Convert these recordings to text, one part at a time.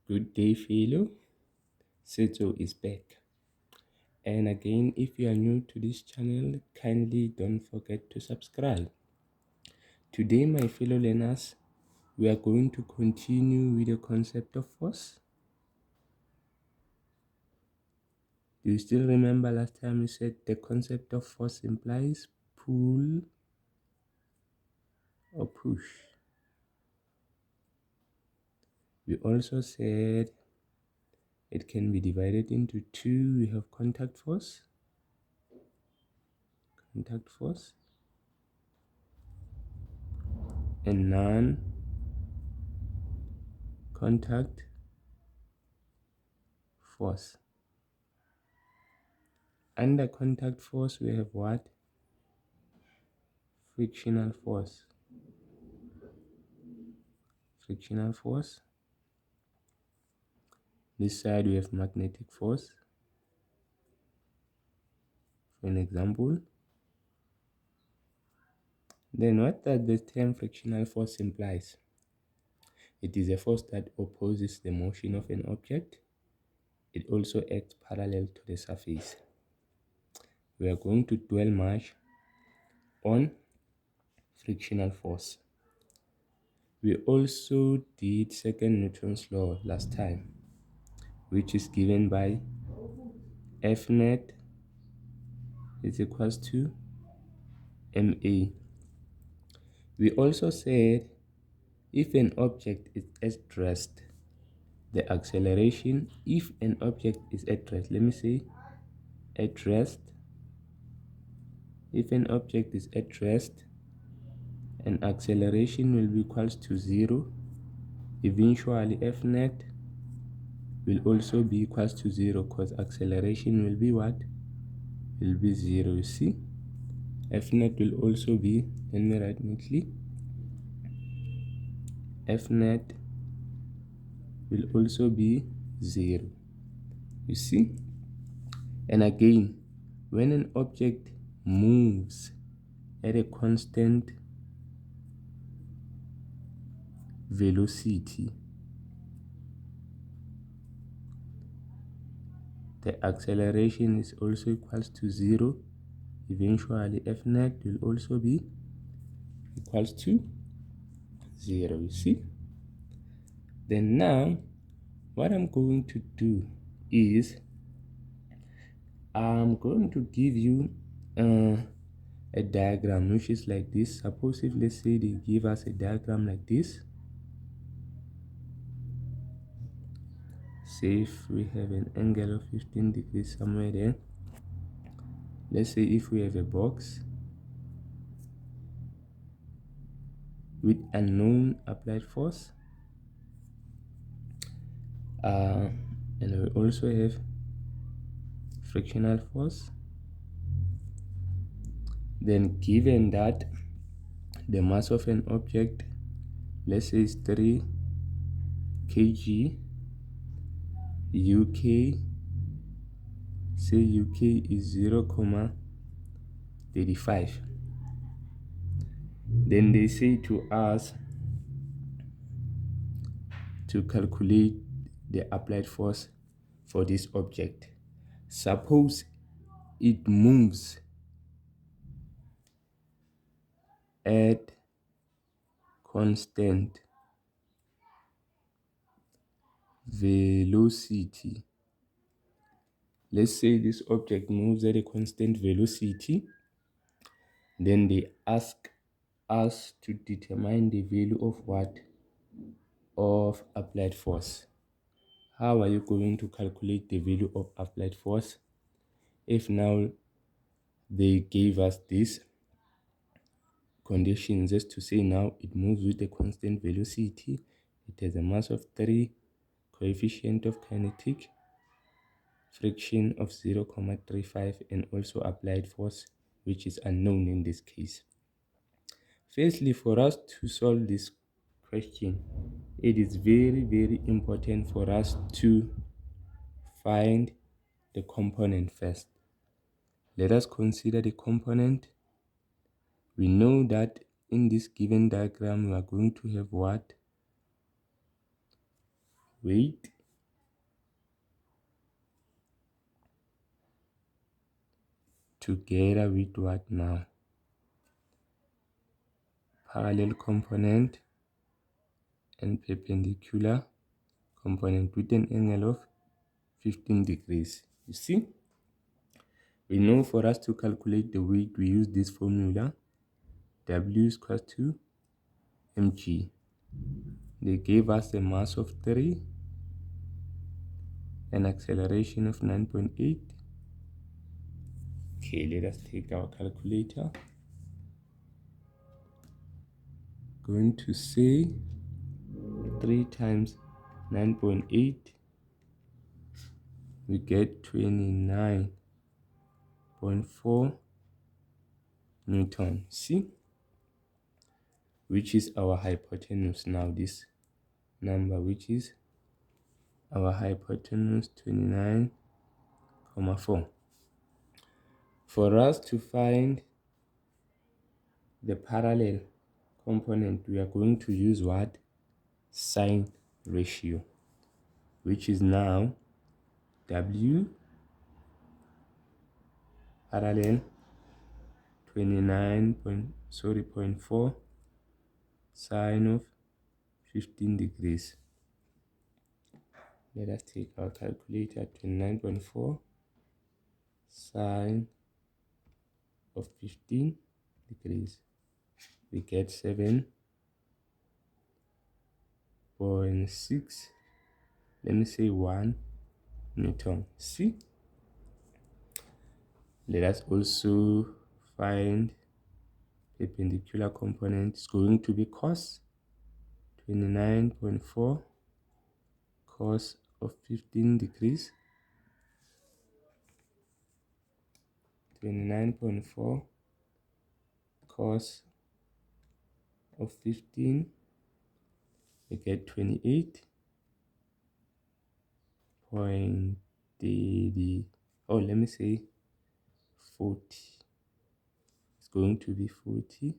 Good day, fellow. Seto is back. And again, if you are new to this channel, kindly don't forget to subscribe. Today, my fellow learners, we are going to continue with the concept of force. Do you still remember last time we said the concept of force implies pull or push? We also said it can be divided into two. We have contact force, and non-contact force. Under contact force, we have what? Frictional force. Frictional force. This side we have magnetic force. For an example. Then what does the term frictional force implies? It is a force that opposes the motion of an object. It also acts parallel to the surface. We are going to dwell much on frictional force. We also did second Newton's law last time, which is given by F net is equals to ma. We also said if an object is at rest, the acceleration, if an object is at rest, let me say at rest, if an object is at rest, an acceleration will be equals to 0. Eventually F net will also be equals to 0 because acceleration will be what? Will be 0. You see? F net will also be, let me write neatly, F net will also be 0. You see? And again, when an object moves at a constant velocity, the acceleration is also equals to 0. Eventually F net will also be equals to 0. You see? Then now what I'm going to do is I'm going to give you a diagram which is like this. Suppose if, let's say, they give us a diagram like this. Say if we have an angle of 15 degrees somewhere there. Let's say if we have a box with unknown applied force, and we also have frictional force. Then given that the mass of an object, let's say, is 3 kg, UK, say UK is 0.35. Then they say to us to calculate the applied force for this object. Suppose it moves at constant velocity. Let's say this object moves at a constant velocity. Then they ask us to determine the value of what? Of applied force. How are you going to calculate the value of applied force? If now they gave us this condition, just to say now it moves with a constant velocity, it has a mass of 3, coefficient of kinetic friction of 0.35, and also applied force, which is unknown in this case. Firstly, for us to solve this question, it is very, very important for us to find the component first. Let us consider the component. We know that in this given diagram, we are going to have what? Weight together with what now? Parallel component and perpendicular component with an angle of 15 degrees. You see, we know for us to calculate the weight, we use this formula. W is equal to mg. They gave us a mass of 3, an acceleration of 9.8. Okay, let us take our calculator. Going to say 3 times 9.8, we get 29.4 Newton. See, which is our hypotenuse now, this number, which is our hypotenuse, 29.4. For us to find the parallel component, we are going to use what? Sine ratio, which is now W parallel 0.4 sine of 15 degrees. Let us take our calculator. 29.4 sine of 15 degrees. We get 7.6, let me say 1 Newton. See, let us also find perpendicular component. It's going to be cos 29.4 cos of 15 degrees. 29.4 cos of 15, we get 28 point let me say 40. It's going to be 40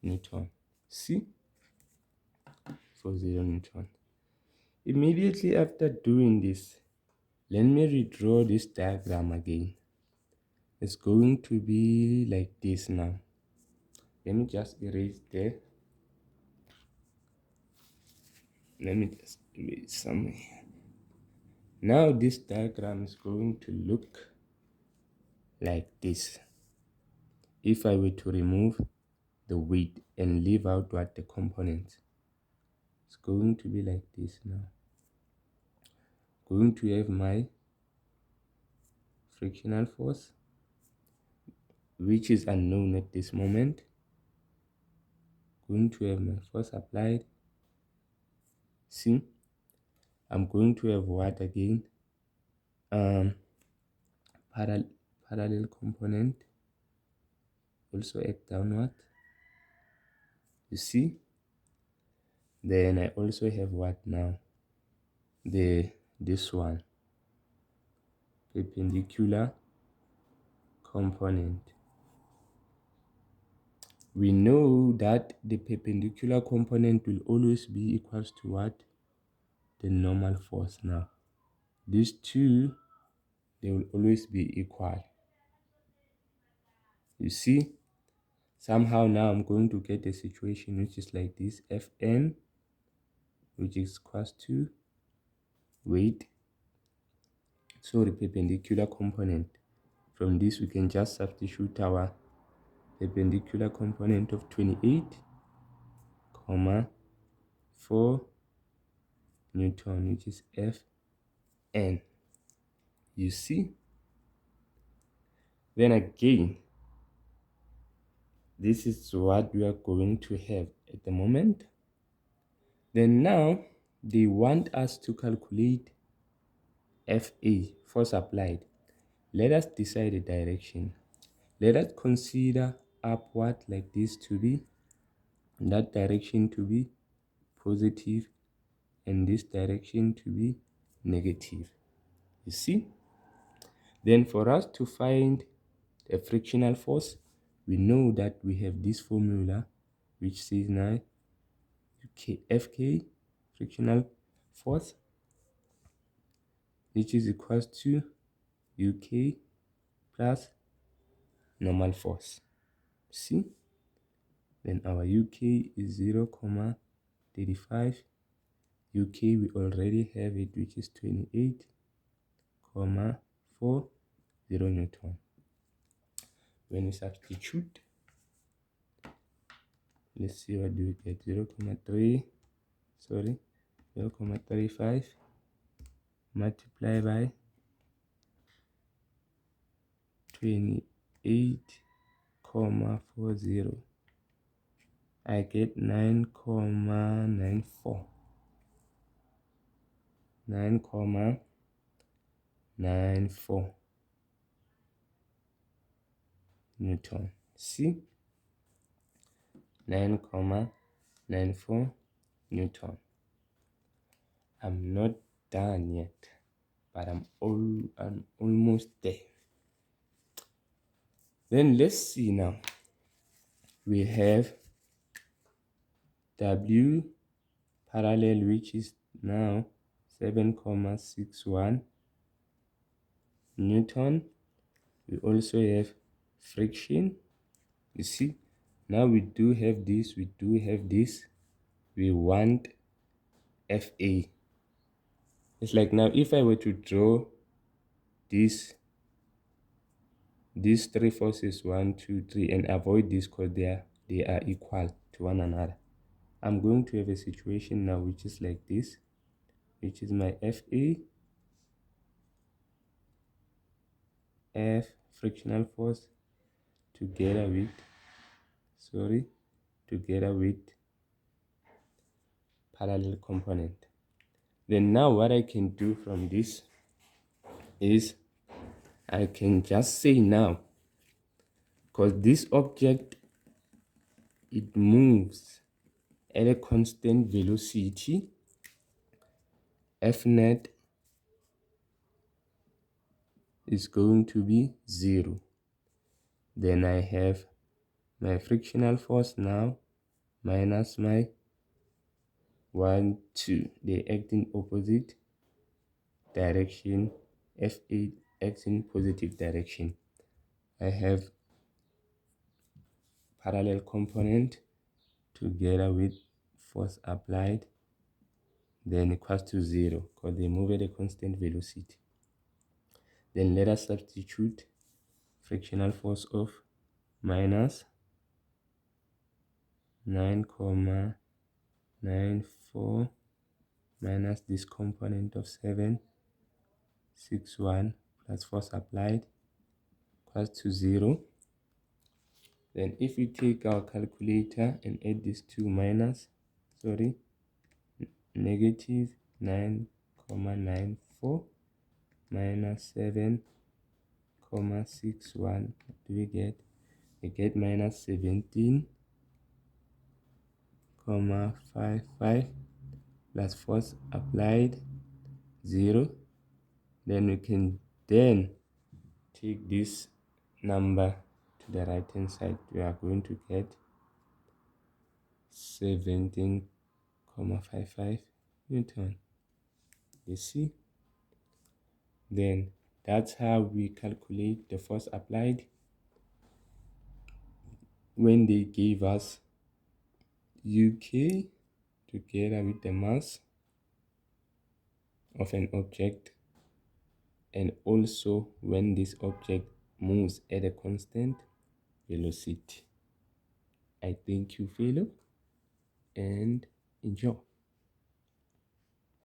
Newton. See, 40 Newton. Immediately after doing this, let me redraw this diagram again. It's going to be like this now. Let me just erase there. Let me just do it somewhere. Now this diagram is going to look like this. If I were to remove the weight and leave out what the components, it's going to be like this now. Going to have my frictional force, which is unknown at this moment. Going to have my force applied. See, I'm going to have what again? Parallel component also act downward. You see, then I also have what now? This one, perpendicular component. We know that the perpendicular component will always be equals to what? The normal force. Now these two, they will always be equal. You see, somehow now I'm going to get a situation which is like this. Fn, which is equals to weight, so the perpendicular component. From this we can just substitute our perpendicular component of 28.4 Newton, which is Fn. You see, then again, this is what we are going to have at the moment. Then now they want us to calculate Fa, force applied. Let us decide the direction. Let us consider upward like this to be, that direction to be positive, and this direction to be negative. You see, then for us to find a frictional force, we know that we have this formula which says now Fk, frictional force, which is equals to UK plus normal force. See? Then our UK is 0,35. UK we already have it, which is 28,40 Newton. When we substitute, let's see what do we get. 0,35 multiply by 28,40. I get 9,94. 9,94 Newton. See? 9,94 Newton. I'm not done yet, but I'm almost there. Then let's see now. We have W parallel, which is now 7,61 Newton. We also have friction. You see, now we do have this, we do have this. We want FA. It's like now if I were to draw these three forces, 1, 2, 3, and avoid this because they are equal to one another, I'm going to have a situation now which is like this, which is my FA, F frictional force together with parallel component. Then now what I can do from this is I can just say now, because this object, it moves at a constant velocity, F net is going to be 0. Then I have my frictional force now minus my 1, 2. They act in opposite direction. F8 acts in positive direction. I have parallel component together with force applied, then equals to 0 because they move at a constant velocity. Then let us substitute frictional force of minus 9,94 minus this component of 761 plus force applied equals to 0. Then if we take our calculator and add these two negative 9,94 minus 7,61, what do we get? We get minus 17,55 plus force applied 0. Then we can take this number to the right hand side. We are going to get 17,55 Newton. You see? Then that's how we calculate the force applied when they gave us UK together with the mass of an object, and also when this object moves at a constant velocity. I thank you, fellow, and enjoy.